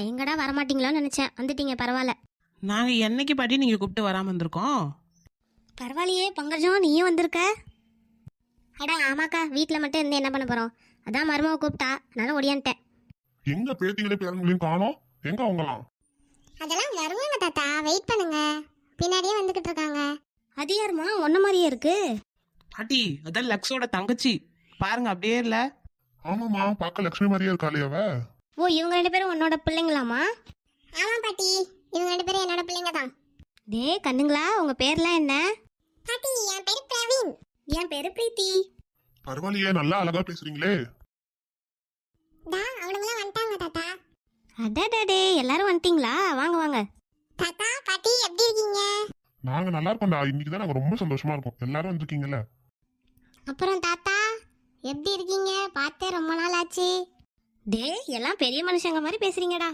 எங்கடா வரமாட்டீங்களான்னு நினைச்சேன். வந்துட்டீங்க, பரவாயில்ல. நாங்க என்னைக்கு பாட்டி நீங்க கூப்பிட்டு வராம இருந்திருக்கோம். பரவாயில்லையே பங்கஜம், நீயும் வந்திருக்க. அடா ஆமாக்கா, வீட்டில் மட்டும் இருந்து என்ன பண்ண போறோம், அதான் மருமவை கூப்பிட்டா, அதனால ஒடியான்ட்டேன். எங்க பேத்திகளே பேரங்களையும் காணோம், எங்க அவங்களாம்? அதெல்லாம் வருவாங்க தாத்தா, வெயிட் பண்ணுங்க, பின்னாடியே வந்துகிட்டு இருக்காங்க. அது யாருமா ஒன்ன மாதிரியே இருக்கு? பாட்டி அதான் லக்ஸோட தங்கச்சி, பாருங்க அப்படியே இல்ல? ஆமாமா, பார்க்க லட்சுமி மாதிரியே இருக்காளே அவ. ஓ, இவங்க 2 பேரும் உன்னோட பிள்ளைங்களாமா? ஆமா பாட்டி, இவங்க 2 பேரும் என்னோட பிள்ளைங்க தான். டே கண்ணுங்களா, உங்க பேர்லாம் என்ன? பாட்டி, என் பேரு பிரவீன். என் பேரு பிரீத்தி. பரவாயில்லையே, நல்லா அழகா பேசுறீங்களே. அவனுங்களாம் வந்துட்டாங்க தாத்தா. அடடே, எல்லாரும் வந்துட்டீங்களா? வாங்க வாங்க. தாத்தா பாட்டி எப்படி இருக்கீங்க? நாங்க நல்லா இருக்கோம்டா, இன்னைக்கு தான் நாங்க ரொம்ப சந்தோஷமா இருக்கோம், எல்லாரும் வந்திருக்கீங்கல்ல. அப்புறம் தாத்தா எப்படி இருக்கீங்க? பார்த்தே ரொம்ப நாள் ஆச்சு. டே எல்லாம் பெரிய மனுஷங்க மாதிரி பேசுறீங்கடா.